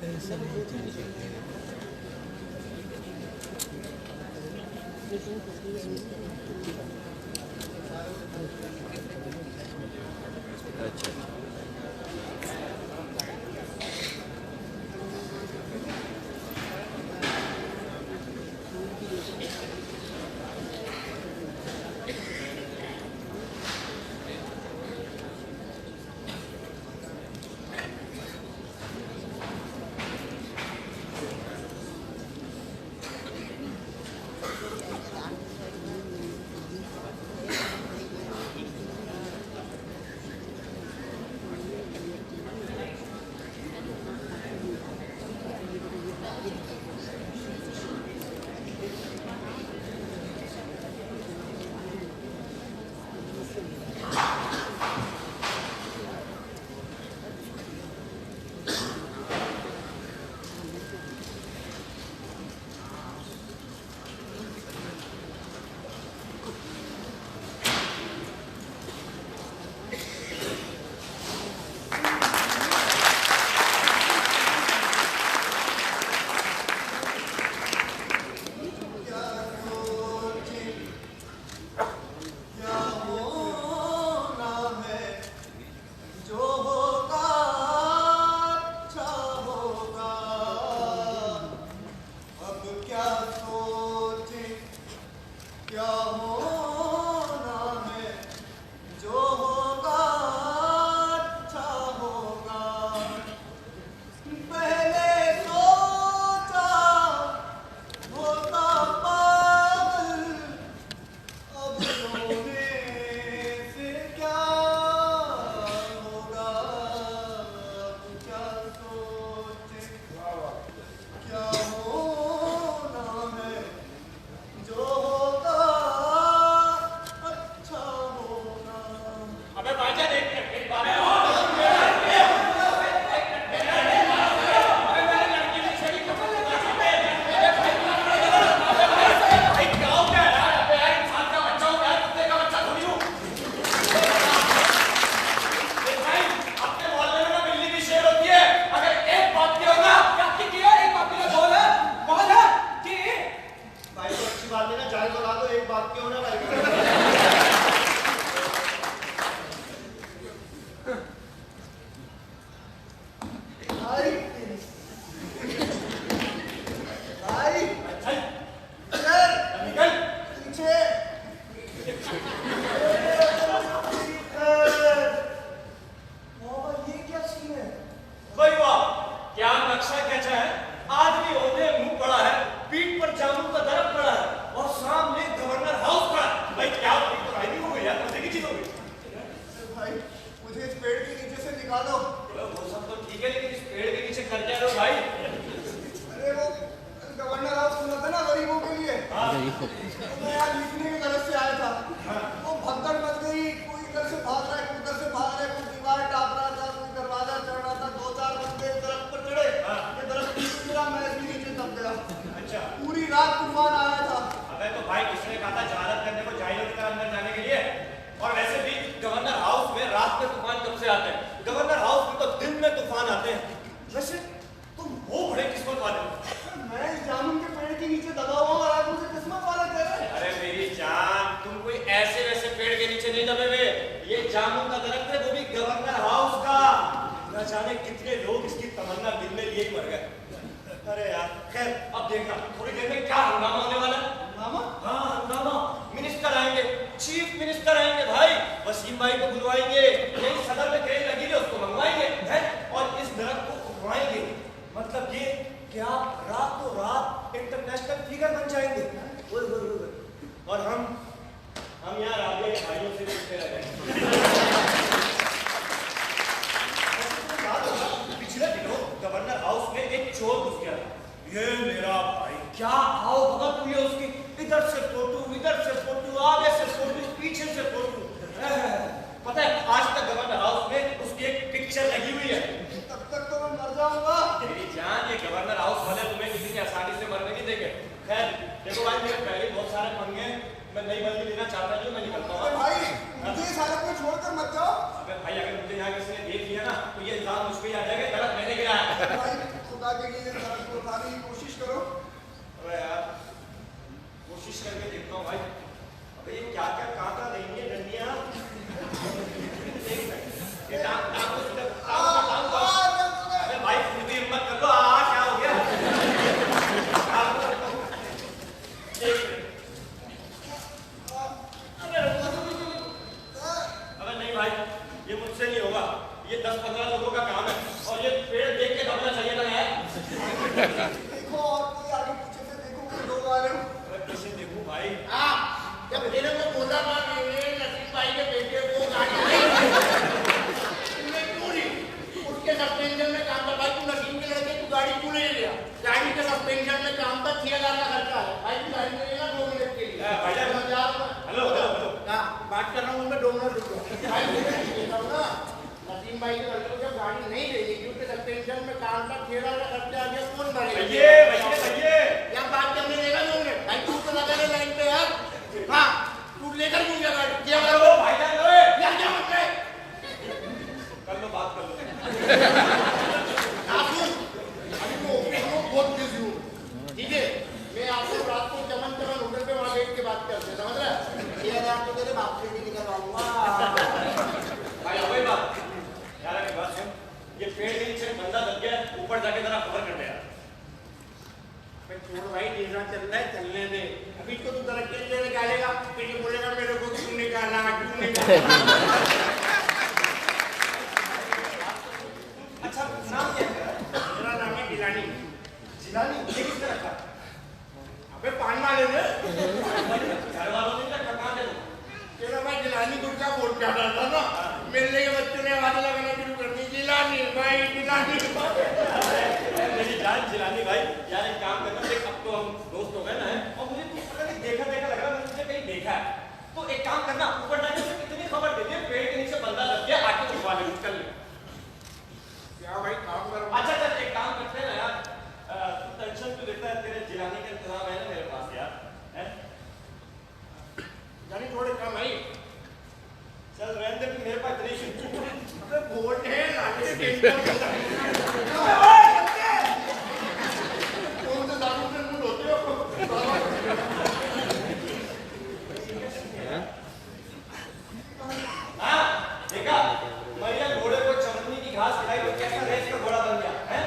ऐसा नहीं चाहिए। अच्छा भाई मुझे इस हालत में छोड़कर मत जाओ। अबे भाई अगर मुझे यहाँ किसी ने देख 10-15 लोगों का काम है और ये पेड़ देख के दबना चाहिए था यार। देखो और कोई आगे पीछे से देखो कोई लोग आ रहे हो। कैसे देखूं भाई? हाँ जब मेरे को बोला था नसीम भाई के बेटे को गाड़ी क्यों नहीं उसके सस्पेंशन में काम था भाई। तू नसीम के लड़के तू गाड़ी क्यों नहीं लिया? गाड़ी के सस्पेंशन में काम था 6000 का खर्चा है भाई। तू गाड़ी ले लेना 2 मिनट के लिए। हेलो हेलो हेलो बात कर रहा हूँ मैं 2 मिनट रुको भाई। ना नसीम भाई के लड़के को जब गाड़ी नहीं लेगी क्योंकि सस्पेंशन में काम था 6000 का खर्चा आ गया। कौन भरेगा? भैया यार बात करने देगा 2 मिनट भाई। तू तो लगा रहे लाइन पे यार। हाँ तू लेकर क्यों गया गाड़ी? क्या करो भाई यार क्या मतलब है? कर लो बात कर लो। अभी मैं ऑफिस में बहुत बिजी हूँ ठीक है। मैं आपको रात को चमन चमन होटल पे वहाँ बैठ के बात करते समझ रहा है? 6000 तो तेरे बाप से भी निकलवाऊंगा भाई वही बात यार। एक बात सुन, ये पेड़ के नीचे बंदा दब गया ऊपर जाके जरा खबर कर दे यार। छोड़ भाई जैसा चल रहा है चलने दे। अभी तो तू तरक्की के लिए निकालेगा फिर ये बोलेगा मेरे को क्यों निकाला क्यों निकाला। अच्छा नाम क्या है? मेरा नाम है गिलानी। जिलानी ये किसने रखा? अबे पान वाले ने घर वालों ने रखा कहाँ से? तेरा मैं गिलानी गुटका बोल के आता था ना मिलने के बच्चों ने आवाज लगाना शुरू कर दी गिलानी भाई गिलानी। मेरी जान जिलानी भाई यार एक काम करना देख अब तो हम दोस्त हो गए ना और मुझे कुछ पता नहीं देखा लग रहा है। मैंने तुझे कहीं देखा है तो एक काम करना ऊपर जाके उसे कितनी खबर दे दे पेड़ के नीचे बंदा लग गया आके उठवा ले निकल ले। क्या भाई काम करो। अच्छा चल एक काम करते हैं ना यार तू टेंशन क्यों लेता है? तेरे जिलानी का इंतजाम है ना मेरे पास यार है? जानी थोड़े कम है चल रहने दे मेरे पास इतनी अबे वोट है लाके टेंशन कौन से दारू से मुंह धोते हो? हाँ देखा मैया घोड़े को चमनी की घास खिलाई तो कैसा रेस का घोड़ा बन गया है?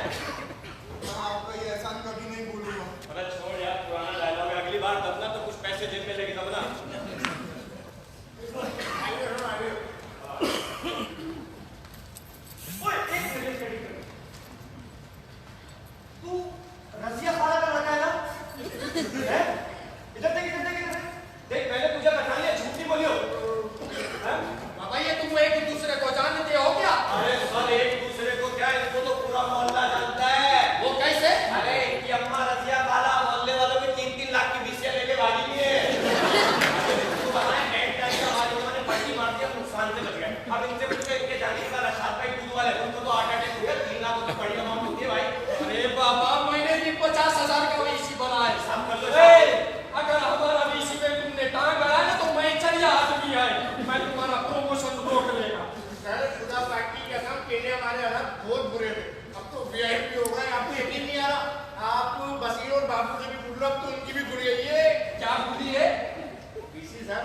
आपका ये एहसान कभी नहीं भूलूंगा। अरे छोड़ यार पुराना डायलॉग है। अगली बार दबना तो कुछ पैसे जेब में लेके दबना। ओए एक मिनट तू रसिया खाला का लड़का है ना? हैं? इधर देख देख मैंने तुझे बता लिया झूठ नहीं बोलियो। हैं? बाबा ये तुम एक दूसरे को जानते हो क्या? अरे सर एक दूसरे को क्या इसको तो पूरा मोहल्ला जानता है। वो कैसे? अरे इनकी अम्मा रसिया खाला मोहल्ले वालों की 3-3 लाख की बीसियां लेके भागी हुई है। तो बताएं बैंक टाइम का हमारे उन्होंने पट्टी मार दिया नुकसान से बच गए। अब इनसे पूछे इनके जाने का रशाद भाई दूध वाले उनको तो 8 हो गया 3 लाख तो बड़ी अमाउंट होती है भाई। अरे बाबा मैंने भी 50,000 का वीसी बनाया। सब कर लो। अगर हमारा वीसी पे तुमने टांग अड़ाया ना तो मैं चलिया आदमी है मैं तुम्हारा प्रमोशन रोक लेगा। सर खुदा पार्टी का नाम पहले हमारे हालात बहुत बुरे थे अब तो वीआईपी हो गए। आपको यकीन नहीं आ रहा आप बसीर और बाबू से भी पूछ लो अब तो उनकी भी बुरी है। ये क्या बुरी है? VC sir.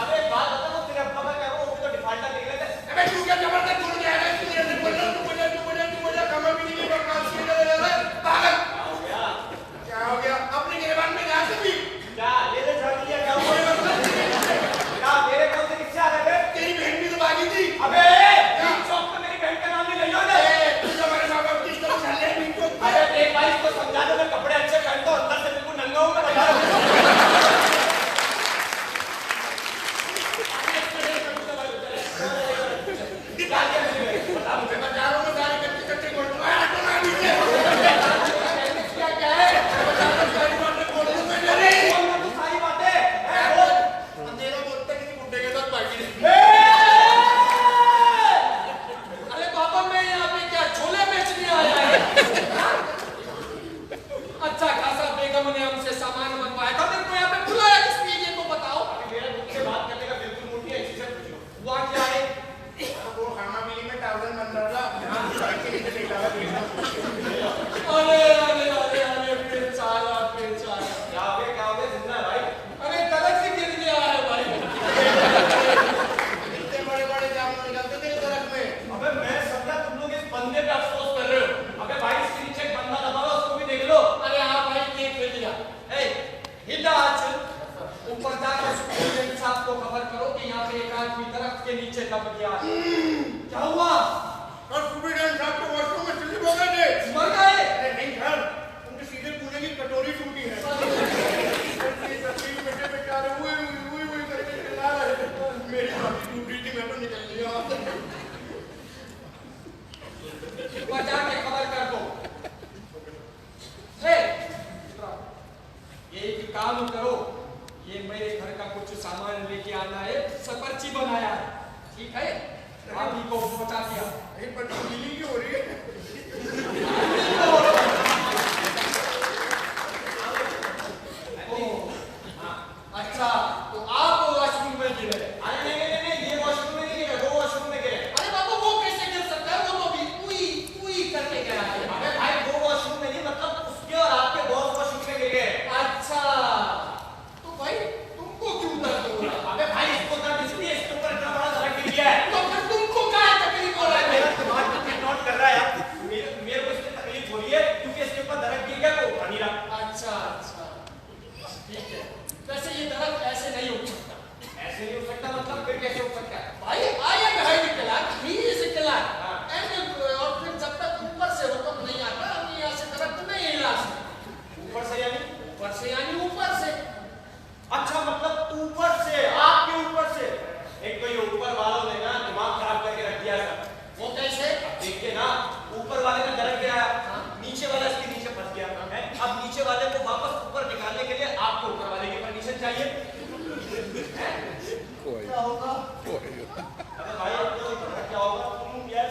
अबे एक बात बता तेरे अब्बा का क्या हुआ? वो तो डिफाल्टर निकले थे। अबे तू क्या जबरदस्त बोल के आया है? तू मेरे से बोल रहा तू बोला कमा भी नहीं किया बकवास की पागल। क्या हो गया? क्या हो गया? अपने गिरबान में कहां से भी क्या ले ले झाड़ लिया क्या हुआ? क्या मेरे काम से किससे आ गए थे? तेरी बहन भी तो भागी थी। अबे चौक पे मेरी बहन का नाम नहीं लिया ना। तू हमारे मां बाप की तरफ चल रहे हैं। अरे एक बार इसको समझा दो मैं कपड़े अच्छे पहनता हूं अंदर से बिल्कुल नंगा हूं मैं बता रहा हूं। निकाल दिया मुझे बता मुझे बता रहा हूं सारे कच्चे कच्चे बोल रहा है तो ना दीजिए क्या है बता दो सारी बातें बोल दूं मैं। अरे बोल ना तू सारी बातें बोल। अंधेरा बोलते किसी बुड्ढे के साथ भागी। अरे पापा मैं यहाँ पे क्या छोले बेचने आया है? अच्छा खासा बेगम ने हमसे सामान मंगवाया था मेरे को यहाँ पे बुलाया किस लिए ये तो बताओ। मेरा मुझसे बात करने का बिल्कुल मूड नहीं है इसी से पूछो। हुआ क्या है? वो खाना मिली में टावल बन रहा था यहाँ सड़क के नीचे निकाला देखा। अरे अरे अरे अरे बेचारा बेचारा। क्या हो गया जिंदा है भाई? अरे तलक से गिर गया है भाई। खबर करो कि यहाँ पे एक आदमी दरख्त के नीचे दब गया है। क्या हुआ? और सुबेदार साहब को वॉशरूम में स्लिप हो गए थे। मर गए? अरे नहीं सर, उनके सीधे पूरे की कटोरी टूटी है। तस्वीर बेटे बेचारे हुई करके चिल्ला रहे थे। मेरी छाती टूट रही थी, मैं तो निकल लिया। बचा के खबर कर दो। हे, एक काम करो, ये मेरे घर का कुछ सामान लेके आना है, पर्ची बनाया है, ठीक है? आप ही को पहुंचा दिया। ये पर्ची गीली क्यों हो रही है? अच्छा, तो आप वॉशरूम में गिरे? अरे नहीं, ये वॉशरूम में नहीं गिरे, वो वॉशरूम में गिरे। अरे बाबू, वो कैसे गिर सकता है? वो तो भी पूई करके गिरा है। अबे भाई वो वॉशरूम में नहीं, मतलब उसके और आपके बॉस वॉशरूम में गिर गए। अच्छा, तो भाई तुमको क्यों दर्द हो रहा? अबे भाई इसको दर्द इसलिए, इसके ऊपर इतना बड़ा दर्द गिर गया है। तो फिर तुमको क्या तकलीफ हो रहा है? मेरा दिमाग कितनी नोट कर रहा है यार। मेरे को इससे तकलीफ हो रही है क्योंकि इसके ऊपर दर्द गिर गया, वो उठा नहीं रहा। अच्छा, ठीक है। वैसे ये दर्द ऐसे नहीं उठ सकता। ऐसे नहीं हो सकता, मतलब फिर कैसे हो सकता है? भाई I am high class, he is class, and और फिर जब तक ऊपर से हुक्म नहीं आता, हम यहाँ से दर्द नहीं हिला सकते। ऊपर से यानी? ऊपर से यानी ऊपर से। अच्छा, मतलब ऊपर से, आपके ऊपर से। एक तो ये ऊपर वालों ने ना दिमाग खराब करके रख दिया था। वो कैसे? अब देखिए ना, ऊपर वाले का दर्द गिराया, नीचे वाला इसके नीचे फंस गया है। अब नीचे वाले को वापस ऊपर निकालने के लिए आपको ऊपर वाले की परमिशन चाहिए। क्या होगा? अरे भाई अब तो क्या होगा? तुम यार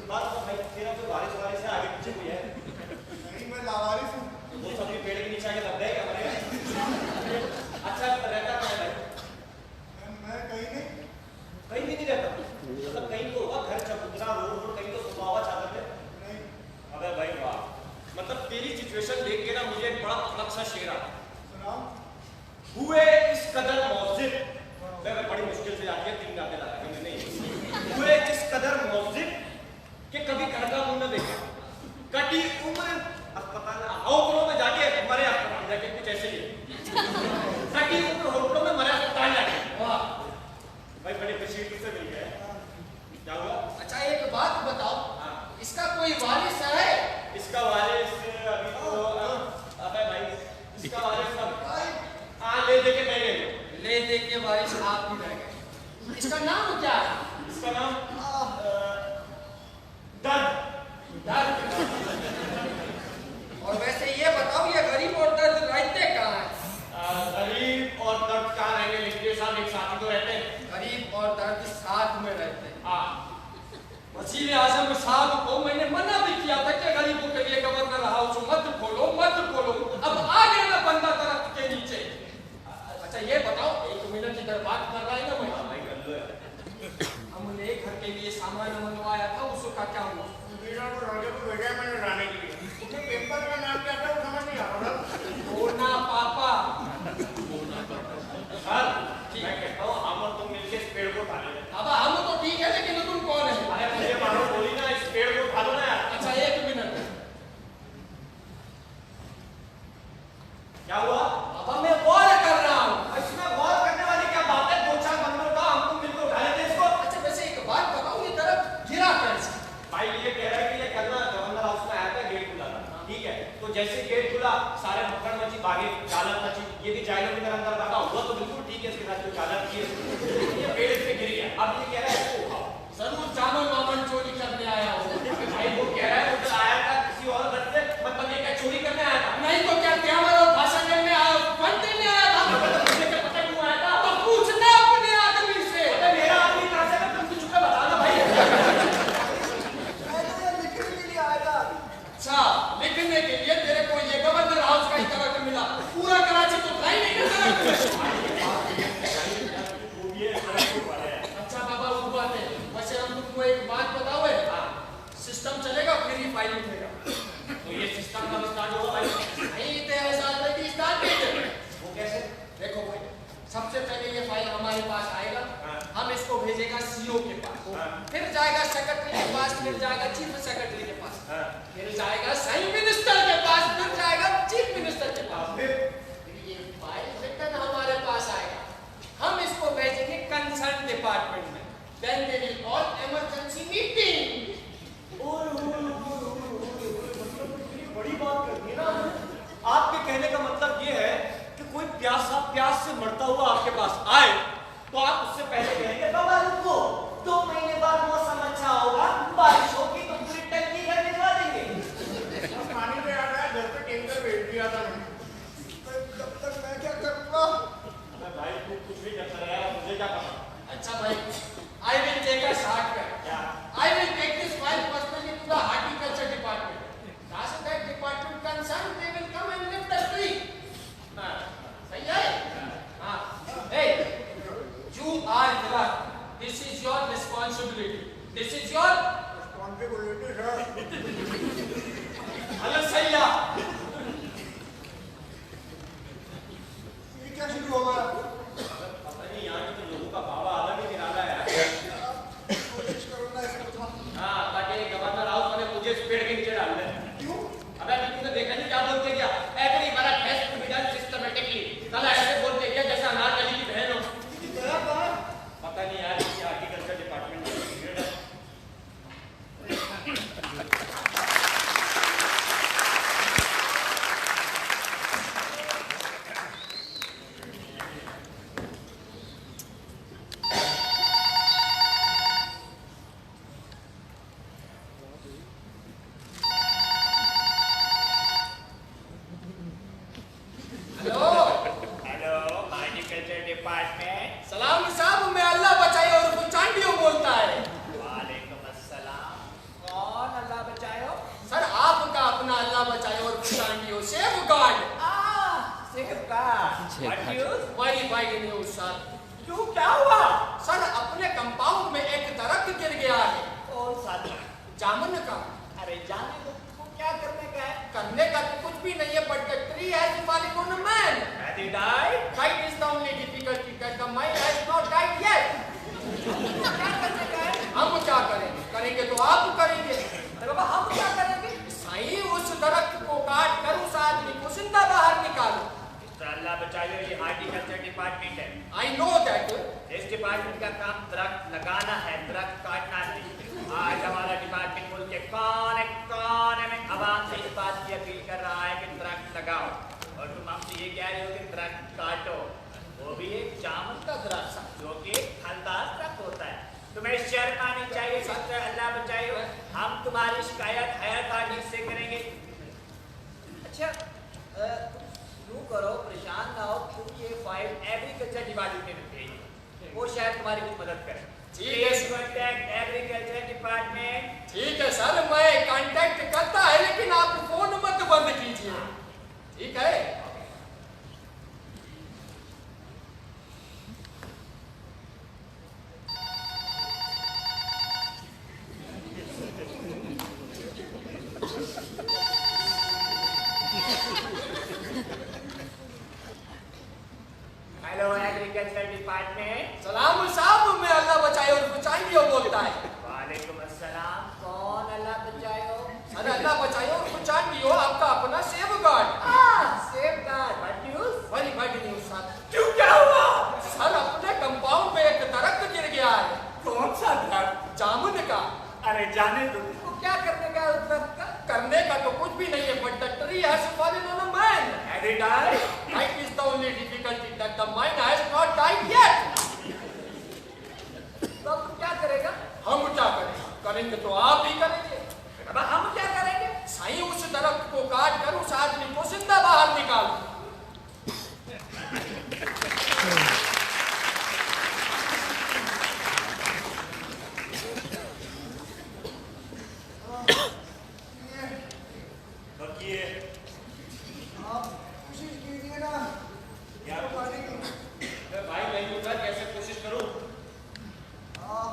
बात तो भाई तेरा तो बारिश से आगे पीछे कोई है? नहीं, मैं लावारिस हूँ। वो सब भी पेड़ के नीचे आके दब गए क्या मरेगा? अच्छा रहता कहाँ है भाई? मैं कहीं नहीं। कहीं भी नहीं रहता, मतलब कहीं तो होगा, घर चबूतरा रोड कहीं तो सुबह हुआ चादर में। नहीं। अबे भाई वाह, मतलब तेरी सिचुएशन देख के ना मुझे एक बड़ा अलग सा शेर आता है। सुनाओ। हुए इस कदर मौजिब, मैं बड़ी मुश्किल से जाती है, 3 गाते लाया मैंने नहीं। हुए इस कदर मौजिब कि कभी घर का मुंह न देखा, कटी उम्र अस्पताल होटलों में जाके मरे, अस्पताल जाके कुछ ऐसे ही कटी उम्र होटलों में मरे, अस्पताल जाके। वाह भाई, बड़े खुशी से मिल गए। क्या हुआ? अच्छा, एक बात बताओ, हाँ। इसका कोई वारिस है? इसका वारिस अभी तो अबे भाई, इसका वारिस हाँ ले दे के मैं ले दे के वारिस आप ही रह गए। इसका नाम क्या है? इसका नाम दर्द। और वैसे ये बताओ, ये गरीब और दर्द रहते कहाँ हैं? गरीब और दर्द कहाँ रहेंगे? लिखिए साहब, एक साथ ही तो रहते हैं। गरीब और दर्द साथ में रहते हैं। हाँ, वज़ीर आज़म साहब को मैंने मना भी किया था कि गरीबों के लिए गवर्नर हाउस मत खोलो। अब आ गया ना बंदा दरख्त के नीचे। अच्छा ये बताओ, 1 मिनट इधर बात कर रहा है ना मैं? भाई कर लो यार। हमने घर के लिए सामान मंगवाया था, उसका क्या हुआ? सुबेदार को राजा को भेजा है मैंने लाने के लिए। उसमें पेपर का नाम क्या था वो समझ नहीं आ रहा। बोना पापा। सर मैं कहता हूँ हम और तुम मिलके इस पेड़ को उठा लें। अब हम तो ठीक है, लेकिन तुम कौन है? अरे मुझे मानो बोली ना, इस पेड़ को उठा लो ना यार। अच्छा 1 मिनट। क्या हुआ? अब मैं गौर कर रहा हूँ। इसमें गौर करने वाली क्या बात है? 2-4 बंदे उठाओ, हम तुम मिलकर उठा लेते इसको। अच्छा वैसे एक बात बताओ, ये दरख्त गिरा कैसे? भाई ये कह रहा है कि ये कल ना गवर्नर हाउस में आया था, गेट खुला था, ठीक है? तो जैसे गेट खुला, सारे मक्खन मची, भागे, जालत मची। ये भी जायलों की तरह अंदर भागा हुआ, तो बिल्कुल ठीक है, इसके साथ जो जालत की है, ये पेड़ इस पे गिर गया। अब ये कह रहा है इसको उठाओ। जरूर जामन वामन चोरी करने आया हो। भाई वो कह रहा है उधर आया था किसी और घर से, मतलब ये क्या चोरी करने आया था? नहीं तो क्या ग्रामर और भाषा करने आया, फंड देने आया था? मुझे क्या पता क्यों आया था? तो पूछना अपने आदमी से। अरे मेरा आदमी कहाँ से है? तुम कुछ तो बता दो भाई। अच्छा, लिखने के लिए तेरे को ये गवर्नर हाउस का ही दरख्त मिला? पूरा कराची तो था ही नहीं ना दरख्त। अच्छा बाबा वो बात है। वैसे हम तुमको एक बात बताओ है, सिस्टम चलेगा फ्री फाइल उठेगा। तो ये सिस्टम कब स्टार्ट होगा भाई? नहीं तो ऐसा है कि स्टार्ट नहीं है। वो कैसे? देखो भाई, सबसे पहले ये फाइल हमारे पास आएगा, हम इसको भेजेगा सीओ के पास, फिर जाएगा सेक्रेटरी के पास, फिर जाएगा चीफ सेक्रेटरी के पास, फिर जाएगा साइन मिनिस्टर के पास, फिर जाएगा चीफ मिनिस्टर के पास, फिर ये फाइल रिटर्न हमारे पास आएगा। हम इसको भेजेंगे डिपार्टमेंट में। Then they will call emergency meeting. बड़ी बात कर दी ना। आपके कहने का मतलब ये है कि कोई प्यास से मरता हुआ आपके पास आए तो आप उससे पहले कहेंगे बाबा रुको, 2 महीने बाद मौसम अच्छा होगा, बारिश होगी तो पूरी टंकी घर भिजवा देंगे। पानी तो याद आया, घर पे टैंकर भेज दिया था मैंने। तब तक मैं क्या करूँगा? भाई तू कुछ भी करता रहा, मुझे क्या पता। अच्छा भाई, I will take a shortcut. I will take this file personally to the horticulture department. As that department concerned, they will come and lift the tree. सही है? हाँ. Hey, you are drug. This is your responsibility. This is your Responsibility, sir. Hello सैया. ये क्या शुरू होगा? पता नहीं यहाँ के तो लोगों का बाबा अलग ही निराला है। कोशिश करो ना इसको था। हाँ, ताकि गवर्नर हाउस वाले मुझे इस पेड़ के नीचे डाल दें। क्यों? अबे अभी तूने देखा नहीं क्या बोलते क्या? Every borough has to be done systematically. साला ऐसे बोलते क्या जैसे अनारकली की बहन हो। तेरा कहाँ? पता नहीं यार, ये हार्टिकल्चर डिपार्टमेंट में भीड़ है। हेलो. Hello, horticulture department. सलाम साहब, मैं अल्लाह बचाए और चांडियो बोलता है. वालेकुम अस्सलाम। कौन अल्लाह बचाए हो? सर आपका अपना अल्लाह बचाए और चांडियो सेफ गार्ड. वही न्यूज सर. क्यों, क्या हुआ? सर अपने कंपाउंड में एक दरख्त गिर गया है. कौन सा? जामुन का. अरे जाने दो, तुमको क्या करने का है? करने का तो कुछ भी नहीं है, but the tree has fallen on a man. Has he died? That is the only difficulty that the man has not died yet. क्या करने का है? हम क्या करेंगे? करेंगे तो आप करेंगे. अरे बाबा, हम क्या करेंगे? साईं उस दरख्त को काट कर उस आदमी को जिंदा बाहर निकालो. तो अल्लाह बचाइए, ये हार्टिकल्चर डिपार्टमेंट है। I know that. इस डिपार्टमेंट का काम दरख्त लगाना है, दरख्त काटना नहीं। आज हमारा डिपार्टमेंट मुल्क के कोने कोने में आवाम से इस बात की अपील कर रहा है कि दरख्त लगाओ, और तुम हमसे ये कह रहे हो कि दरख्त काटो, वो भी एक जामुन का दरख्त जो कि फलदार दरख्त होता है। तुम्हें शर्म आनी चाहिए। सबसे अल्लाह बचाए, हम तुम्हारी शिकायत हैर तारीख से करेंगे। अच्छा, यूँ करो, परेशान ना हो, तुम ये फाइल एग्रीकल्चर डिपार्टमेंट में भेजो, वो शायद तुम्हारी कुछ मदद करे। Contact agriculture department. ठीक है सर, मैं कांटेक्ट करता है, लेकिन आप फोन मत बंद कीजिए. ठीक है. Hello agriculture department. सलाम साहब, मैं अल्लाह बचाए और चांडियो बोलता है. वालेकुम अस्सलाम। कौन अल्लाह बचाए हो? अरे अल्लाह बचाए और चांडियो आपका अपना safe guard. Safe guard. What news? Very bad news sir. क्यों, क्या हुआ? सर अपने कंपाउंड में एक दरख्त गिर गया है. कौन सा दरख्त? जामुन का. अरे जाने दो, तुमको क्या करने का है उस दरख्त का? करने का तो कुछ भी नहीं है, but the tree has fallen on a man. Has he died? That is the only difficulty, that the man has not died yet. तो अब तुम क्या करेगा? हम क्या करेंगे? करेंगे तो आप ही करेंगे. अब हम क्या करेंगे? साईं उस दरख्त को काट कर उस आदमी को जिंदा बाहर निकालो. आप कोशिश कीजिए ना। क्या? पानी की। भाई मैं उधर कैसे कोशिश करूं?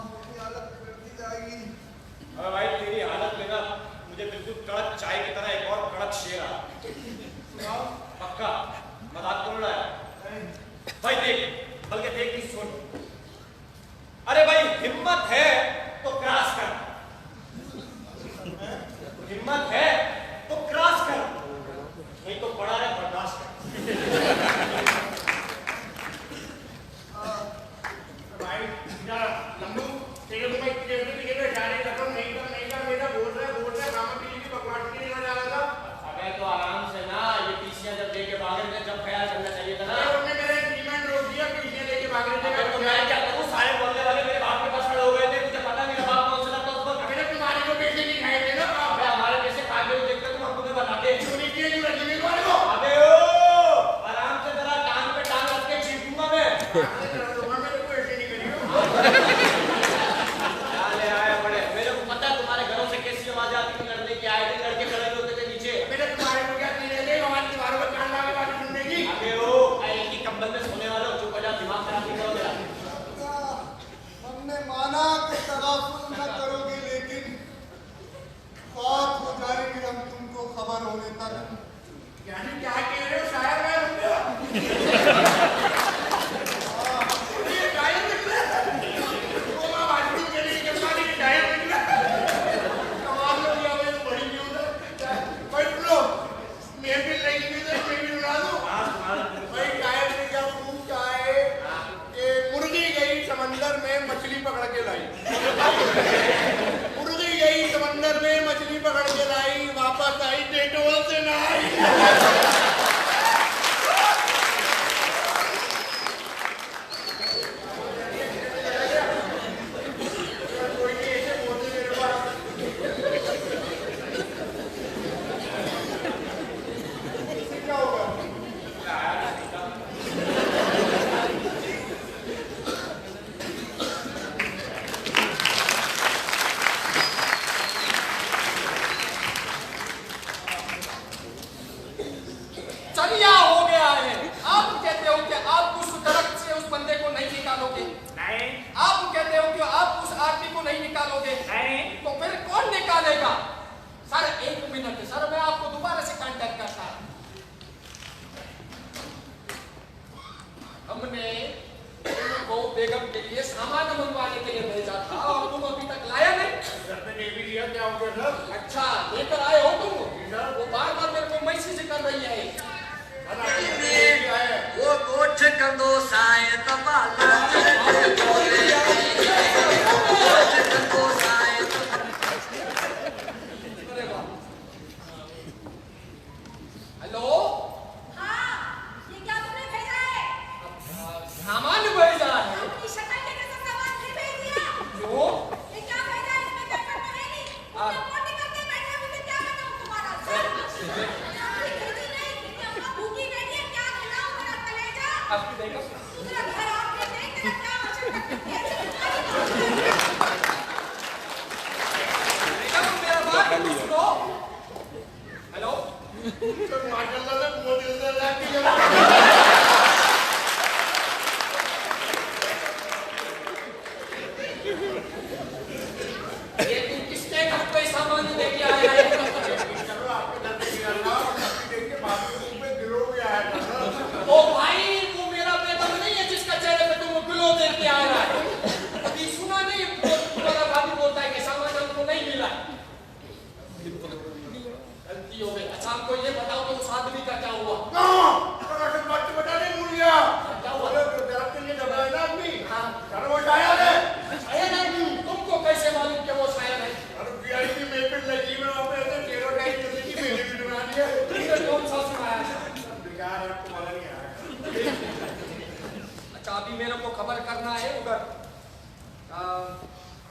मेरी हालत बिगड़ती जाएगी। अबे भाई भाई जा लंबू तेरे को मैं तेरे जाने लगा नहीं कर मेरा बोल रहा है रामा पीली की बकवास नहीं लेना जा रहा था। अबे तो आराम से ना, ये पीसियां जब लेके भागे थे जब ख्याल करना चाहिए था ना। उन्होंने मेरा एग्रीमेंट रोक दिया पीछे लेके भाग रहे थे। तो मैं क्या करूं, सारे बोलने वाले मेरे बाप के पास खड़े हो गए थे, मुझे पता मेरा बाप कौन सा था उस वक्त। अबे तुम्हारे को पैसे नहीं खाए थे ना। अबे हमारे पैसे खा के देखते तुम हमको बताते चोरी किए जो रखी मेरे वाले को। अबे ओ आराम से जरा टांग पे टांग रख के चीर दूंगा मैं। मेरे को ऐसे नहीं करियो। क्या ले आया बड़े, मेरे को पता है तुम्हारे घरों से कैसी आवाज आती थी लड़ने की, आए थे लड़के खड़े होते थे नीचे। मेरे तुम्हारे को क्या चीज है हमारे दीवारों पर कान लगा बात सुनने की। अबे ओ एक ही कंबल में सोने वाला चुप हो जा, दिमाग खराब नहीं करो मेरा। हमने माना कि तगाफुल न करोगे, लेकिन बात हो जाएगी हम तुमको खबर होने तक। यानी क्या कह रहे हो शायर मैं रुक ये शायर निकला वो मां बाजू के लिए के पानी के शायर निकला। कमाल हो गया मैं बड़ी न्यूज़ है भाई। लो मैं भी लगी हुई है, मैं भी उड़ा दूं। भाई शायर ने क्या खूब कहा है कि मुर्गी गई समंदर में मछली पकड़ के लाई। मुर्गी गई समंदर में मछली पकड़ के लाई, वापस आई डेटोल से नहाई। कोई नहीं ऐसे बोलते मेरे पास। इससे क्या होगा? चलिया हो गया है। आप कहते हो कि आप उस दरख्त से उस बंदे को नहीं निकालोगे, नहीं आप कहते हो कि आप उस आदमी को नहीं निकालोगे, नहीं तो फिर कौन निकालेगा? सर एक मिनट सर, मैं आपको दोबारा से कांटेक्ट करता हूं। हमने तुमको बेगम के लिए सामान मंगवाने के लिए भेजा था और तुम अभी तक लाया नहीं। घर पे नहीं भी लिया, क्या हो गया सर? अच्छा लेकर आए हो तुम? वो बार बार मेरे को मैसेज कर रही है। वो कोठ कंदो साए तबाला हेलो हाँ, ये क्या तुमने भेजा है? सामान भेजा है। अपनी शक्ल के जैसा सामान फिर भेज दिया। क्यों? ये क्या भेजा है? इसमें पेपर तो है नहीं। तुमने फोन निकल के बैठे हो, मुझे क्या बताऊं तुम्हारा? अभी खरीदी नहीं, मेरी अम्मा भूखी बैठी है, क्या खिलाऊं मेरा कलेजा? अब देखो तेरा घर आपने देख, तेरा क्या मशक्कत करती है? बेगम मेरा बात सुनो। हेलो तो माशाल्लाह से बहुत दिल से लग ये तुम किसके घर पे सामान लेके आया है? चलो आपके घर पे गिरा और देख के बाथरूम में गिरो गया है ना। ओ भाई वो मेरा बेगम नहीं है जिसका चेहरे पे तुम ग्लो देख के आ रहा है। अभी सुना नहीं तुम्हारा भाभी बोलता है कि सामान हमको नहीं मिला। गलती हो गई। अच्छा हमको ये बताओ कि उस आदमी का क्या हुआ? थोड़ा सा बात बता दे मुड़ गया। क्या हुआ? दरख्त के लिए दबा है ना आदमी। हाँ। चलो वो शायर है। शायर है? तुमको कैसे मालूम कि वो शायर है? और वीआईपी महफिल लगी में वहाँ पे ऐसे स्टेरियोटाइप करने की मेले भी बना दिया। तुमने कौन सा सुनाया? बेकार है, आपको मजा नहीं आया। अच्छा अभी मेरे को खबर करना है उधर।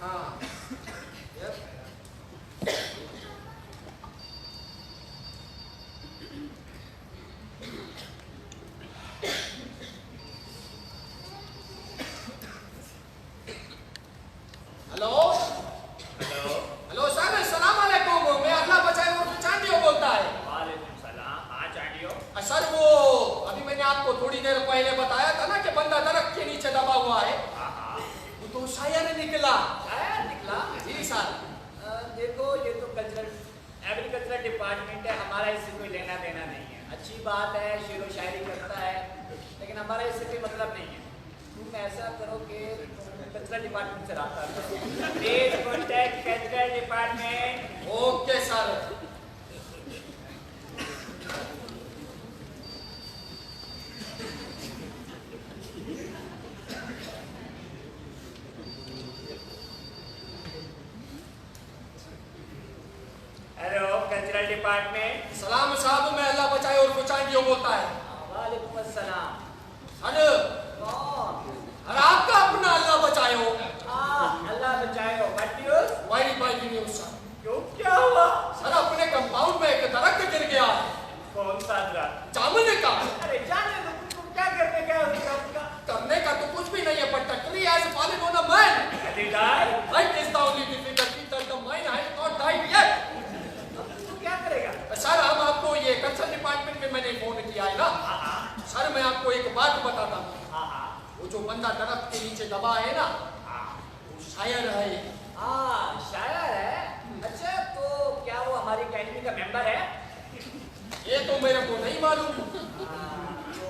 हाँ यस। हेलो हेलो सर, अस्सलाम वालेकुम। मैं अल्लाह बचाए वो चांदियो बोलता है। वालेकुम सलाम। हाँ चांडियो, सर वो अभी मैंने आपको थोड़ी देर पहले बताया था ना कि बंदा दरख्त के नीचे दबा हुआ है। हाँ हाँ वो तो शायर निकला। शायर निकला? जी सर। देखो ये तो कल्चरल एग्रीकल्चर डिपार्टमेंट है, हमारा इससे कोई लेना देना नहीं है। अच्छी बात है, शेर व शायरी करता है, लेकिन हमारा इससे कोई मतलब नहीं है। तुम ऐसा करो कि कल्चरल डिपार्टमेंट से रब्ता करो। Please contact cultural department. Okay sir. Department. सलाम साहब, मैं अल्लाह बचाए और कुचांडियो बोलता है। वालेकुम अस्सलाम। अरे कौन? अरे आपका अपना अल्लाह बचाए हो। अल्लाह बचाए हो। What news? Why by news sir. क्यों, क्या हुआ? सर अपने कंपाउंड में एक दरख्त गिर गया। कौन सा दरख्त? जामुन का। अरे जाने दो, तुमको क्या करने का है उसका? करने का तो कुछ भी नहीं है, but the tree has fallen on a man. Has it died? That is the only difficulty that the man has not died yet. अब तू क्या करेगा? सर हम आपको ये कंसर्न डिपार्टमेंट में मैंने फोन किया है ना। सर मैं आपको एक बात बताता हूँ। वो जो बंदा दरख्त के नीचे दबा है ना, वो शायर है। शायर है। अच्छा, तो क्या वो हमारी अकेडमी का मेंबर है? ये तो मेरे को नहीं मालूम।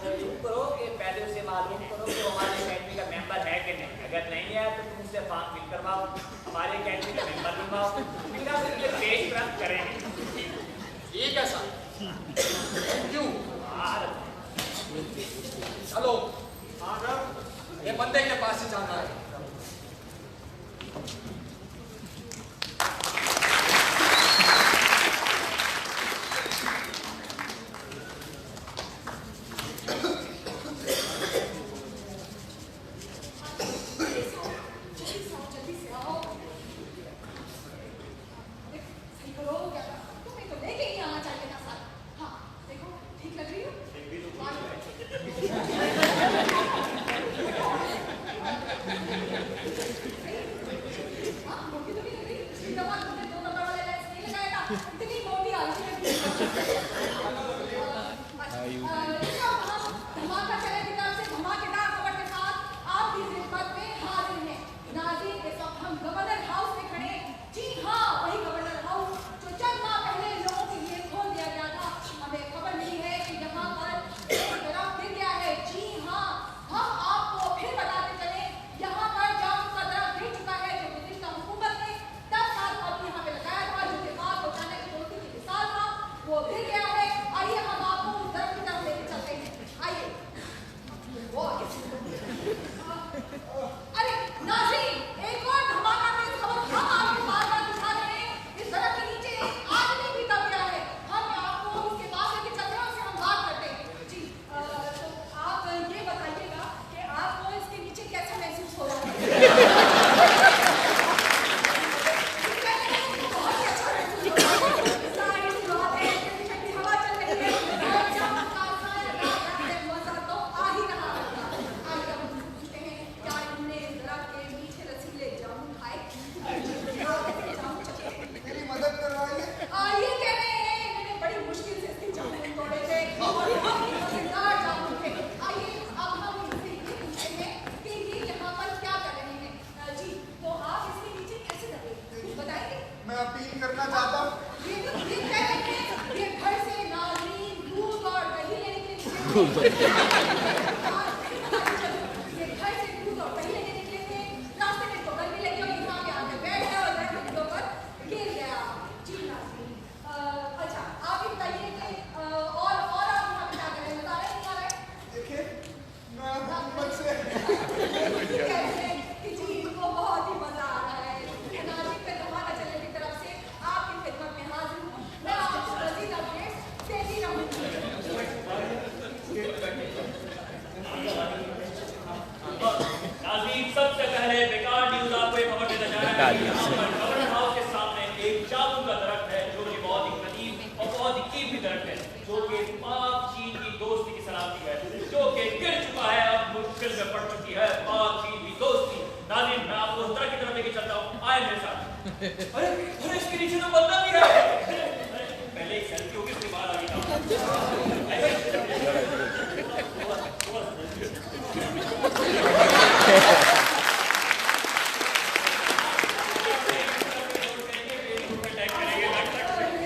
तो यूँ करो कि पहले उसे मालूम करो कि वो हमारे अकेडमी का मेंबर है कि नहीं। अगर नहीं है तो तुम उससे फॉर्म फिल करवाओ, हमारे अकेडमी का मेंबर बनवाओ, फिर हम उसके पेश प्राप्त करेंगे। ठीक है सर, थैंक यू। चलो ये बंदे के पास ही जाना है।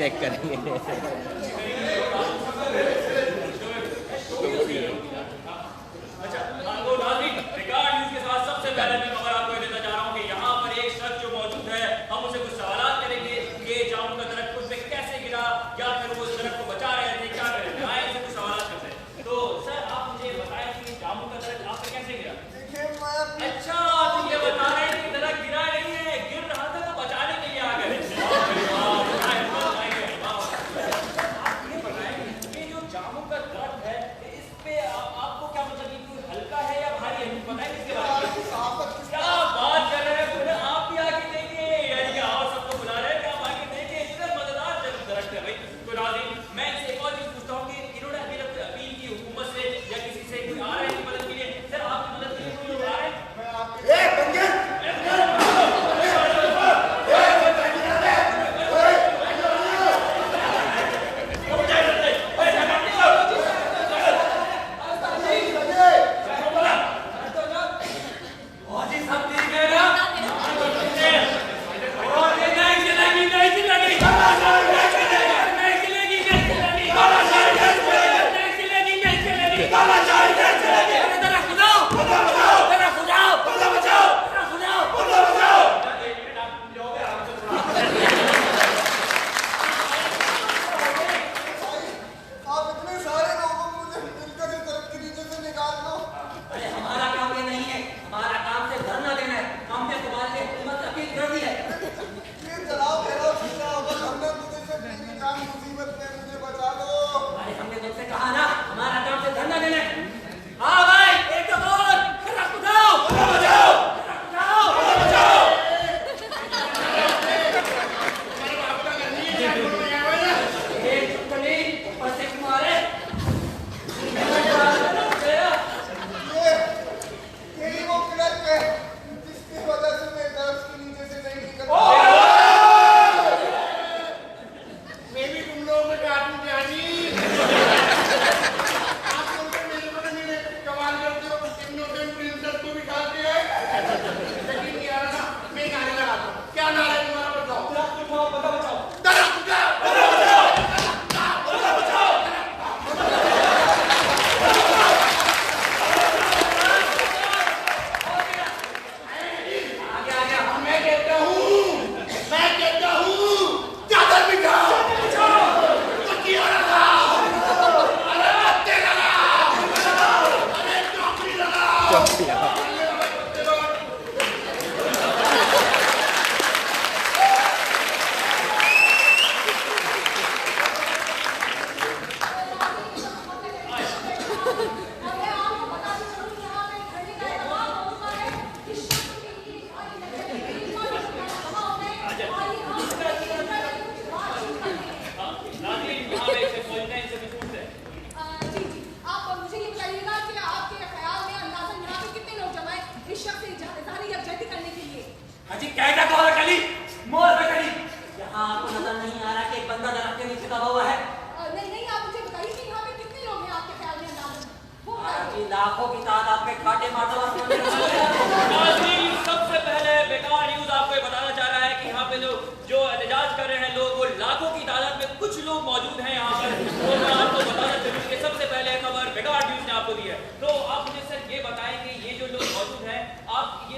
चेक करेंगे।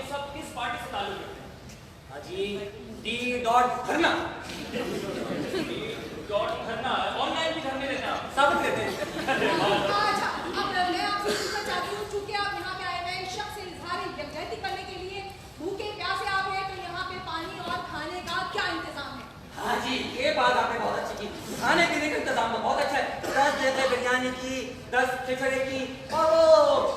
ये सब किस पार्टी से ताल्लुक रखते हैं? हाजी D.धरना ऑनलाइन भी धरने देते हैं आप? सब देते हैं। अच्छा, अब मैं आपसे पूछना चाहती हूँ, चूंकि आप यहाँ पे आए हुए हैं शख्स से इजहार यकजहती करने के लिए, भूखे प्यासे आप हैं, तो यहाँ पे पानी और खाने का क्या इंतजाम है? हाँ जी, ये बात आपने बहुत अच्छी की। खाने पीने का इंतजाम तो बहुत अच्छा है। 10 देते हैं बिरयानी की, 10 खिचड़ी की, और वो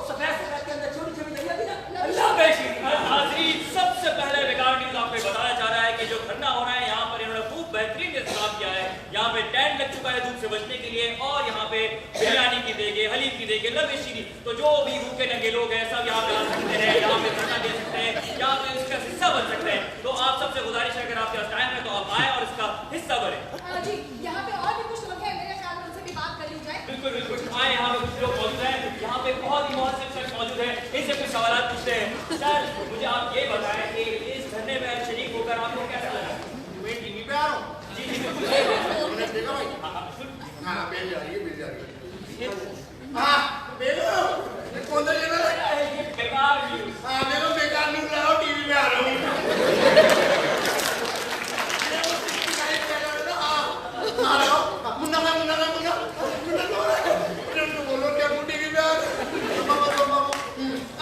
सफेद के अंदर छोटी छोटी दलिया थी ना, अल्लाह बेशी। हाज़रीन, सबसे पहले रिगार्ड न्यूज़ आपको बताया जा रहा है कि जो धरना हो रहा है यहाँ पर इन्होंने खूब बेहतरीन इंतजाम किया है। यहाँ पे टेंट लग चुका है धूप से बचने के लिए, और यहाँ पे बिरयानी की देगे, हलीम की देगे, लवे शीरी, तो जो भी भूखे नंगे लोग हैं सब यहाँ पे आ सकते हैं, यहाँ पे धरना दे सकते हैं, यहाँ पे इसका हिस्सा बन सकते हैं। तो आप सबसे गुजारिश है, अगर आपके पास टाइम है तो आप आए और इसका हिस्सा बने। जी, यहाँ पे और भी कुछ लोग हैं, मेरे ख्याल में उनसे भी बात कर ली जाए। बिल्कुल बिल्कुल, आए, यहाँ पे कुछ लोग मौजूद हैं, यहाँ पे बहुत ही मुहसिब शख्स मौजूद है, इनसे कुछ सवाल पूछते हैं। सर, मुझे आप ये बताएं कि इस धरने में शरीक होकर आपको कैसा लगा? मैं टीवी पे आ रहा हूँ। जी जी बिल्कुल। तुमने देखा भाई? हाँ, बेल जा रही है। हाँ, बेलो, ये कौन सा चैनल है? ये बेकार न्यूज़। हाँ, देखो बेकार न्यूज़ लाओ, टीवी पे आ रहा हूँ। बोलो क्या टीवी पे आ रहा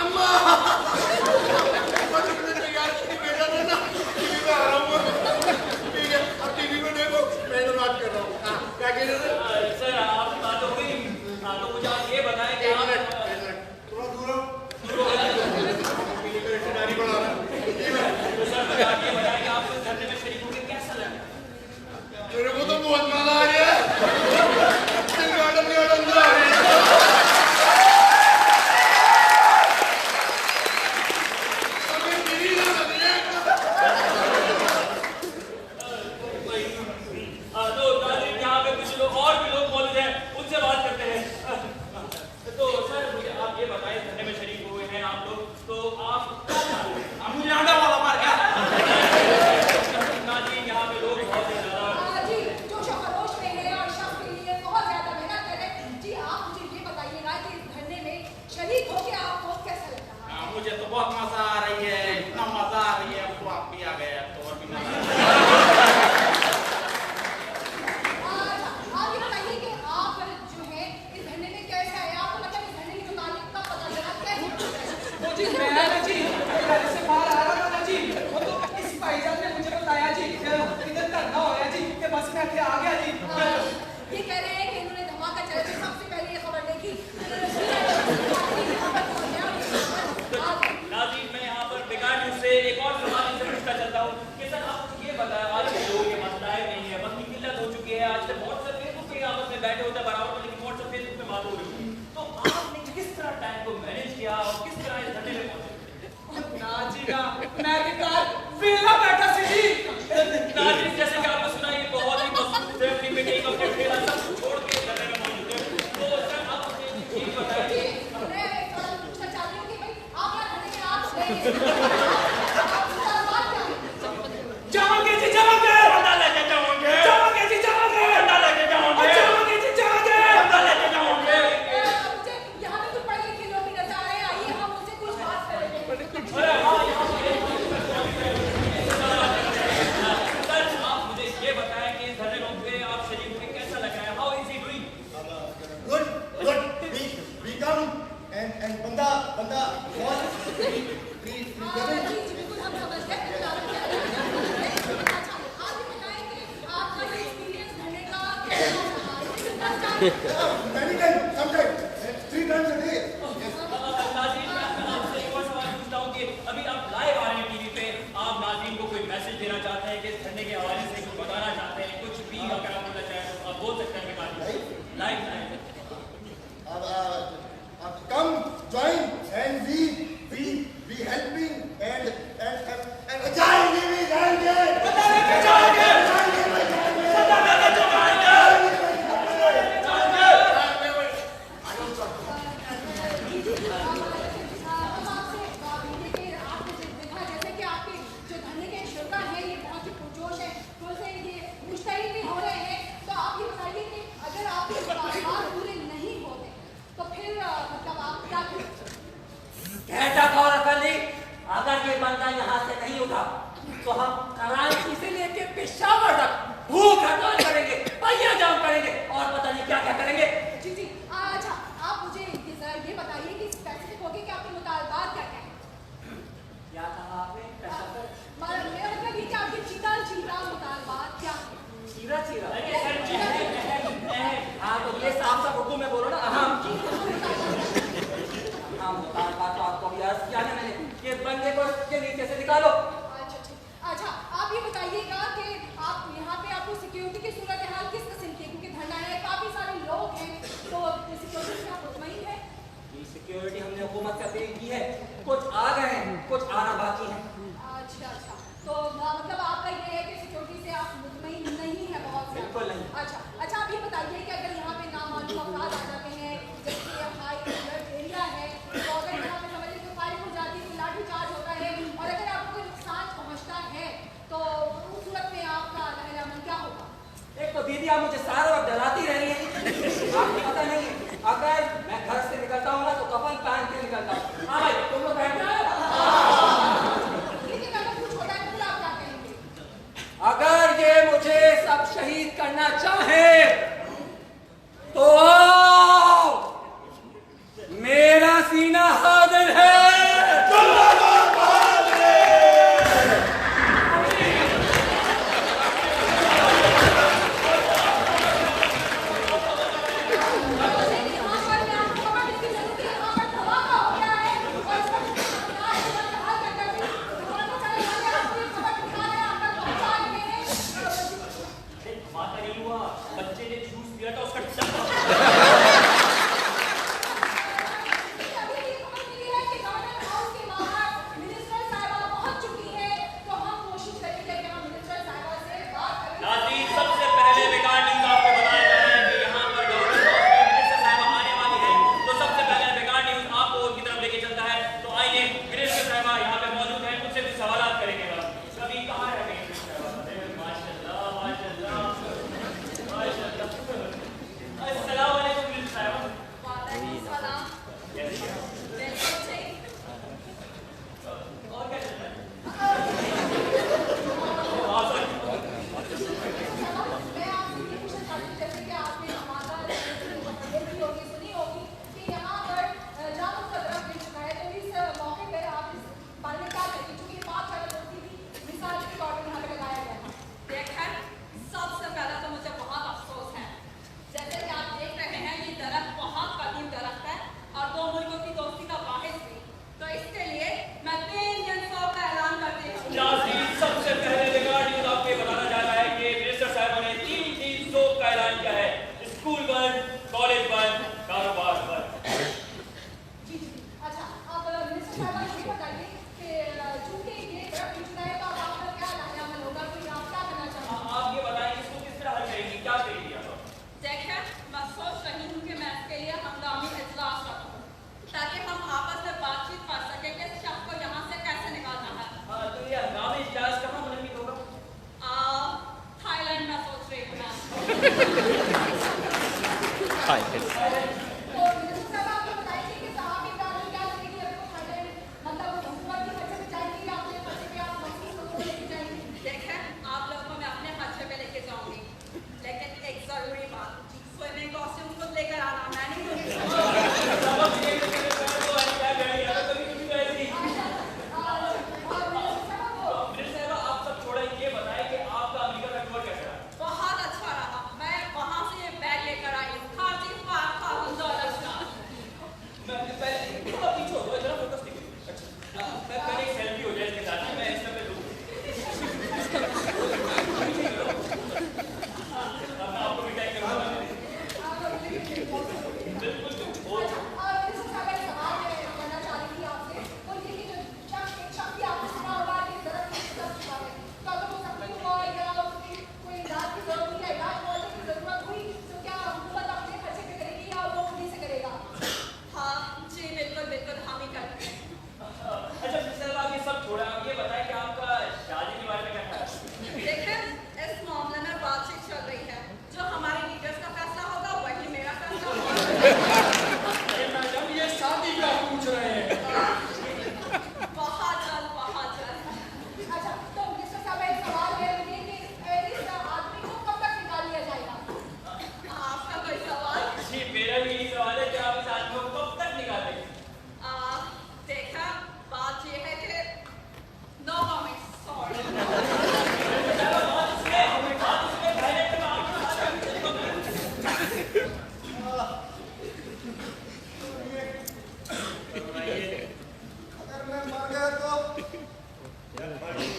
अम्मा तैयार बेटा ना टीवी पे आ रहा हूँ। ठीक है, अब टीवी पे देखो, मैं तो बात कर रहा हूँ। हाँ, क्या कह रहे थे? सर, आपकी बात हो गई। हाँ, तो मुझे आप ये बताएं कि आप थोड़ा दूर हो। पीने का रिश्तेदारी बढ़ा रहा है। तो सर, मुझे आप ये बताएं कि आपको इस धरने में शरीक होकर कैसा लगा? मेरे को तो बहुत मजा आ रहा है। अंदर आ रहे हैं। तो नाज़रीन, यहाँ पे कुछ लोग और भी लोग मौजूद हैं, उनसे बात करते हैं। तो सर, मुझे आप ये बताएं, धरने में शरीक हुए हैं आप लोग, तो आप क्या चाहते हैं? मुझे आंडा वाला मार गया। नाज़रीन, यहाँ पे लोग बहुत ही ज़्यादा जी, जो खरोश में है और शख्स के लिए बहुत ज्यादा मेहनत कर रहे हैं। जी, आप मुझे ये बताइएगा कि इस धरने में शरीक होके आपको कैसा लग रहा है? मुझे तो बहुत मजा आ रही है, इतना मजा आ रही है, अब तो आप भी आ गए, अब तो और भी मजा आ रहा है। अच्छा, आप ये बताइए कि आप जो है इस धरने में कैसा है? आपको लगता है इस धरने की मुताबिक कब पता चला कैसे? वो जी मैं ना जी घर से बाहर आ रहा था ना जी, वो तो इस भाईजान ने मुझे बताया जी इधर धरना हो रहा है जी, कि बस मैं आ गया जी। ये कह रहे हैं कि इन्होंने धमाका चला के सबसे पहले ये खबर देखी। नाज़रीन, मैं यहाँ पर बेकार न्यूज़ से एक और सवाल इनसे पूछना चाहता हूँ कि सर, आप ये बताएं, आज के लोगों के पास टाइम नहीं है, वक्त की किल्लत हो चुकी है, आजकल व्हाट्सएप फेसबुक पे आपस में बैठे होते हैं बराबर, लेकिन व्हाट्सएप फेसबुक पे बात हो रही है, तो आपने किस तरह टाइम को मैनेज किया और किस तरह इस धरने में पहुंचे? ना जी ना, मैं बेकार वेला बैठा सी जी। नाज़रीन, जैसे कि आपने सुना, ये बहुत ही मशहूर थे, अपनी बेटी का खेला सब छोड़ के इस धरने में मौजूद है। तो सर, आप मुझे ये बताएं। जी, मैं एक सवाल पूछना चाहती हूँ कि भाई आप यहाँ धरने में आप गए, आपका बात क्या है? जाओगे जी जाओगे, बंदा लेके जाओगे, जाओगे जी जाओगे, बंदा लेके जाओगे, जाओगे जी जाओगे, बंदा लेके जाओगे। मुझे यहाँ पे कुछ पढ़े लिखे लोग भी नजर आ रहे हैं, आइए हम उनसे कुछ बात करेंगे। अरे हाँ, यहाँ पे सर, आप मुझे ये बताएं कि इस धरने में आप शरीक होके कैसा लग रहा है? How is he doing? Good. We come and बंदा बहुत please जी, बिल्कुल हम समझ गए। अच्छा, आप ये बताएं कि आपका एक्सपीरियंस धरने का कैसा रहा? many times, sometimes 3 times a day. नाज़रीन, मैं आपसे एक और सवाल पूछता हूँ कि अभी आप लाइव आ रहे हैं टीवी पे, आप नाज़रीन को कोई मैसेज देना चाहते हैं कि इस धरने के हवाले से कुछ बताना चाहते हैं, कुछ भी अगर आप बोलना चाहें तो आप बोल सकते हैं। Live Come join and we helping and जाएंगे भी जाएंगे। बता लेके जाओगे, जाएंगे। बता लेके जाओगे। बंदा यहाँ से नहीं उठा तो हम कराची से लेके पेशावर तक भूख हड़ताल करेंगे, पहिया जाम करेंगे और पता नहीं क्या क्या करेंगे। जी जी अच्छा आप मुझे ये बताइए कि स्पेसिफिक होके कि आपके मुतालबात क्या क्या है? क्या कहा आपने? मेरा मतलब ये कि आपके चीरा मुतालबात क्या है? चीरा हाँ तो ये साफ साफ उर्दू में बोलो ना। हाँ मुतालबात तो आपको भी अर्ज किया ना मैंने कि बंदे को के नीचे से निकालो। अच्छा आप ये बताइएगा कि आप यहाँ पे आपको सिक्योरिटी की सूरत हाल किस किस्म की, क्योंकि धरना है, काफी सारे लोग हैं, तो सिक्योरिटी से आप मुतमईन हैं? सिक्योरिटी हमने हुकूमत से अपील की है, कुछ आ गए हैं, कुछ आना बाकी है। अच्छा तो मतलब आपका ये है कि सिक्योरिटी से आप मुतमईन नहीं है बहुत से? बिल्कुल नहीं। अच्छा आप ये बताइए कि अगर यहाँ पे नामालूम अफराद आ जाते हैं, जैसे हाई अलर्ट एरिया है, तो अगर यहाँ पे समझ लीजिए फायरिंग हो जाती है, लाठी चार्ज होता है और अगर आपको कोई नुकसान पहुँचता है तो उस सूरत में आपका अमल क्या होगा? एक तो दीदी आप मुझे सारा वक्त डराती रह रही है, आपको पता नहीं है अगर मैं घर से निकलता हूँ ना तो कफन पहन के निकलता हूँ। हाँ भाई तुम लोग पहन के लेकिन अगर कुछ होता है तो आप क्या कहेंगे? अगर ये मुझे सब शहीद करना चाहे तो मेरा सीना हाजिर है। यहाँ पर मैं आपको खबर देती हूँ कि यहाँ पर धमाका हो गया है और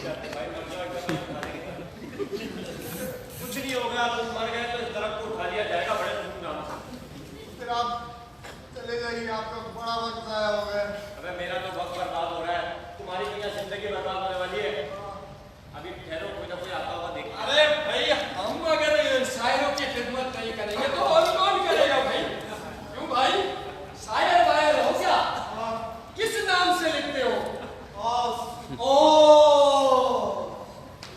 जाते भाई, मजाक कर रहे हैं। कुछ नहीं होगा, तुम मर गए तो इस दरख्त को उठा लिया जाएगा बड़े धूमधाम से। फिर आप चले जाइए, आपका बड़ा वक्त ज़ाया हो गया। अबे मेरा तो वक्त बर्बाद हो रहा है, तुम्हारी क्या जिंदगी बर्बाद होने वाली है। अभी ठहरो, कोई ना कोई आता हुआ देख। अरे भाई, हम अगर शायरों की खिदमत नहीं करेंगे तो और कौन करेगा भाई? क्यों भाई, शायर वायर हो क्या? किस नाम से लिखते हो? ओ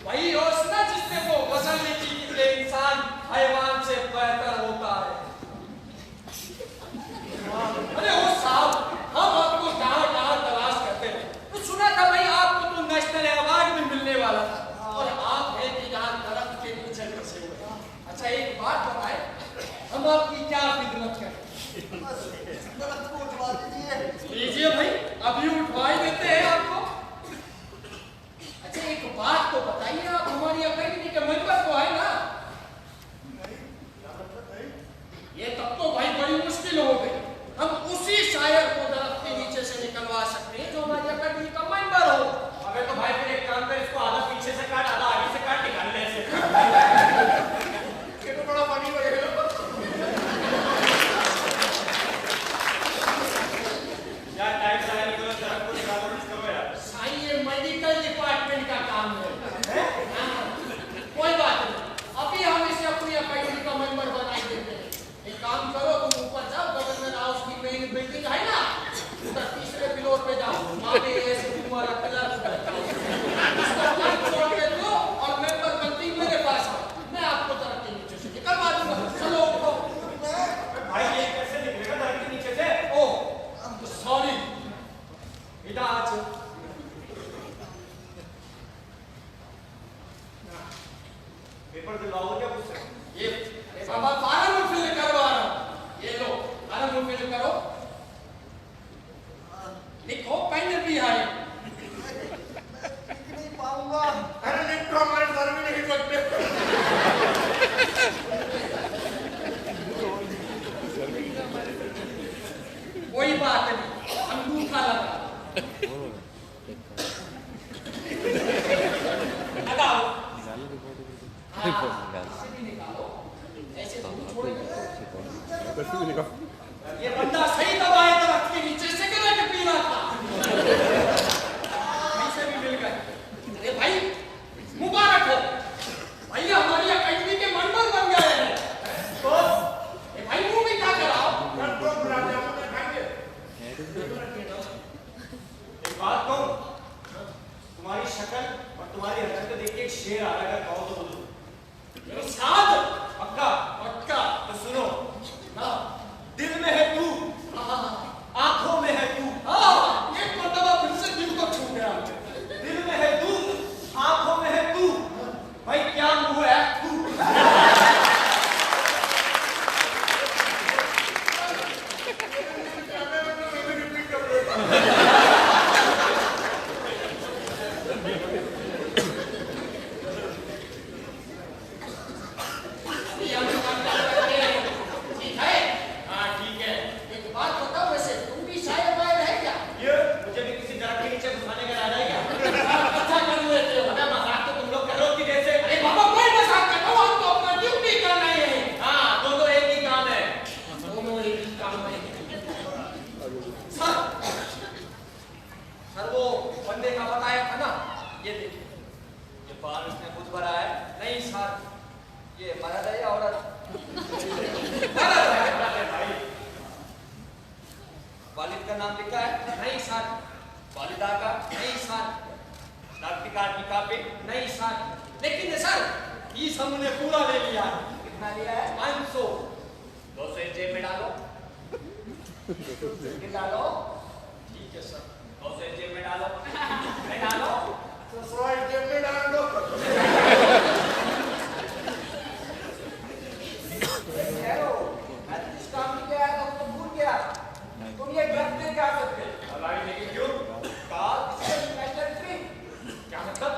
भाई, ओसना जिसने वो गजल लिखी कि इंसान हैवान से बेहतर होता है। अरे वो साहब, हम आपको कहाँ तलाश करते हैं। तो सुना था भाई आपको तो नेशनल अवार्ड भी मिलने वाला था, और आप हैं कि यहाँ दरख्त के नीचे बसे हुए। अच्छा एक बात बताए, हम आपकी क्या खिदमत करें? बस दरख्त को उठवा दीजिए। लीजिए भाई, अभी उठवा ही देते हैं आपको। अच्छा एक बात तो बताइए, आप हमारी अकेडमी के मेंबर तो है ना? ये तब तो भाई बड़ी मुश्किल हो गई। हम उसी शायर को दरख्त के नीचे से निकलवा सकते हैं जो हमारी अकेडमी का मेंबर हो। अबे तो भाई फिर एक काम कर, इसको आधा पीछे से काट, आधा आगे से काट, निकाल ले ऐसे। ये तो बड़ा फनी लगेगा। यार टाइम से निकलो, दरख्त को निकालो, करो यार। साईं, ये मेडिकल डिपार्टमेंट का काम है। हाँ, कोई बात नहीं, अभी हम इसे अपनी अकेडमी का मेंबर बना ही देते हैं। एक काम करो, तुम ऊपर जाओ, गवर्नमेंट हाउस की मेन बिल्डिंग है ना, उधर तीसरे फ्लोर पे जाओ, वहाँ पे ऐसे तुम्हारा क्लर्क बैठा है। उसका काम छोड़ के दो और मेंबर बनती मेरे पास आओ, मैं आपको दरख्त के नीचे से निकलवा दूंगा। चलो उठो। भाई ये कैसे निकलेगा दरख्त के नीचे से? ओ सॉरी, इधर आ जाओ। पेपर दिलवाओगे क्या मुझसे? ये बाबा फार्म फिल करवा रहा हूं। ये लो, फार्म फिल करो, लिखो, पेन भी है। लिख नहीं पाऊंगा। अरे लिख तो हमारे सर भी नहीं सकते। कोई बात नहीं, अंगूठा लगा लगाओ। हाँ, ऐसे भी निकालो, ऐसे दूर छोड़ेंगे। ये बंदा सही दबाए दरख्त के नीचे सिगरेट पी रहा था। ऐसे भी मिल गए। अरे भाई, मुबारक हो भाई, हमारी अकेडमी के मेंबर बन गए हैं। तो ये भाई मुंह भी क्या कराओ। तो गुलाब जामुन में खाएंगे। एक बात कहूं, तुम्हारी शक्ल और तुम्हारी हरकतें देख के एक शेर आ रहा है, कहो तो बोलो। साध पक्का? पक्का। तो सुनो, हाँ दिल में है तू, हाँ आंखों में है तू। हाँ, एक मर्तबा फिर से दिल को छू गया। दिल में है तू, आंखों में है तू, भाई क्या मुंह है तू। ठीक है? हाँ ठीक है। एक बात बताओ, वैसे तुम भी शायर वायर है क्या? ये मुझे भी किसी दरख्त के नीचे घुसाने का इरादा है क्या? अच्छा कर लेते हो। अबे मजाक तो तुम लोग करो कि जैसे। अरे बाबा, कोई मजाक कर रहा हूं, हमको अपना ड्यूटी करना है। हाँ, दोनों एक ही काम है। दोनों एक ही काम है। सर वो बंदे का बताया था ना, ये देखिए, ये बाल इसने खुद भरा है? नहीं सर, ये मर्द है या औरत? भाई वालिद का नाम लिखा है? नहीं सर। वालिदा का? नहीं सर। डाक टिकट की कॉपी? नहीं सर। लेकिन सर, फीस हमने पूरा ले लिया है। कितना लिया है? 500। 200 जेब में डालो। डालो। ठीक है सर। 200 जेब में डालो। में डालो। तो सवाई जेब में डाल दो। ठहरो, मैं तो इस काम में गया था, तो भूल गया। तुम ये ड्रग में क्या करते? हवाई लेकिन क्यों? Car national trip. क्या मतलब?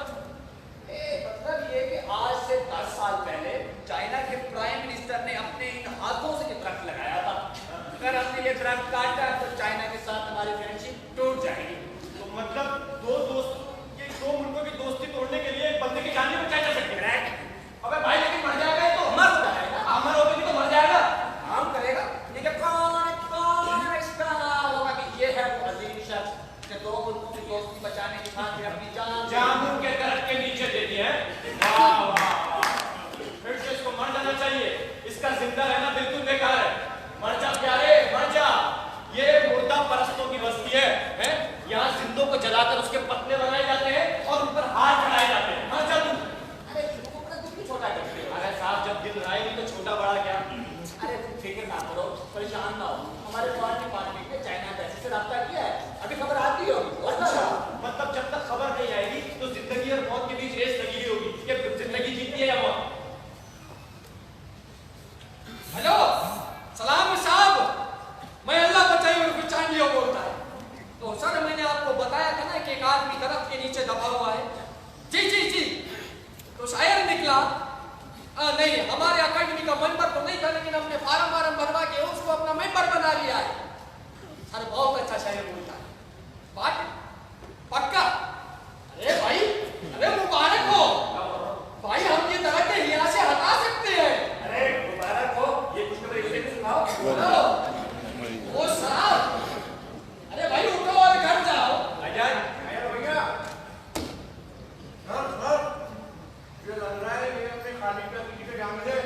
मतलब ये कि आज से 10 साल पहले चाइना के प्राइम मिनिस्टर ने अपने इन हाथों से ये दरख्त लगाया था। अगर हमने ये दरख्त काटा तो चाइना के साथ हमारी फ्रेंडशिप टूट जाएगी। तो मतलब दो दोस्त, ये दो मुल्कों की दोस्ती तोड़ने वाह वाह, फिर से इसको मर जाना चाहिए। इसका जिंदा रहना बिल्कुल बेकार है। मर जा प्यारे, मर जा। ये मुर्दा परस्तों की बस्ती है, हैं? यहाँ जिंदों को जलाकर उसके पतले बनाए जाते हैं और ऊपर हाथ चढ़ाए जाते हैं। मर जा तू। अरे तुमको अपना दुख क्यों छोटा करते हो? अरे साहब, जब दिल रहा ही नहीं तो छोटा बड़ा क्या? अरे तुम फिक्र ना करो, परेशान ना हो। हमारे फॉरेन डिपार्टमेंट ने चाइना एम्बेसी से राब्ता किया है, अभी खबर आती होगी। अच्छा, मतलब जब तक खबर नहीं आएगी तो जिंदगी और मौत के बीच रेस लगी हुई होगी कि जिंदगी जीतती है या मौत। हेलो सलाम साहब, मैं अल्लाह बचाई और बिचानियो बोलता है। तो सर मैंने आपको बताया था ना कि एक आदमी दरख्त के नीचे दबा हुआ है। जी जी जी, तो शायर निकला नहीं, हमारे अकेडमी का मेंबर तो नहीं था, लेकिन हमने फार्म वार्म भरवा के उसको अपना मेंबर बना लिया है। सर बहुत अच्छा शायर बोलता है। बात पक्का? अरे भाई, अरे मुबारक हो भाई, हम ये दरख्त यहाँ से हटा सकते हैं। अरे मुबारक हो, ये खुशखबरी उसे भी सुनाओ। हेलो ओ साहब, अरे भाई उठो और घर जाओ। आजाद भैया सर सर, ये लग रहा है ये अपने खाली का किसी के जाने से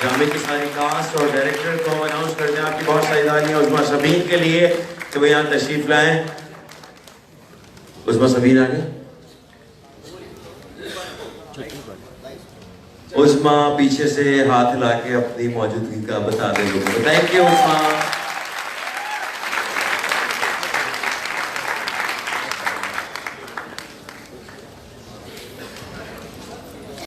ड्रामे के सारे कास्ट और डायरेक्टर को हम अनाउंस करते हैं आपकी बहुत सारी तालियां उस्मा सबीन के लिए कि वो यहाँ तशरीफ लाएं। उस्मा सबीन आ गए। उस्मा पीछे से हाथ हिला के अपनी मौजूदगी का बता दे लोगों को। Thank you Usma.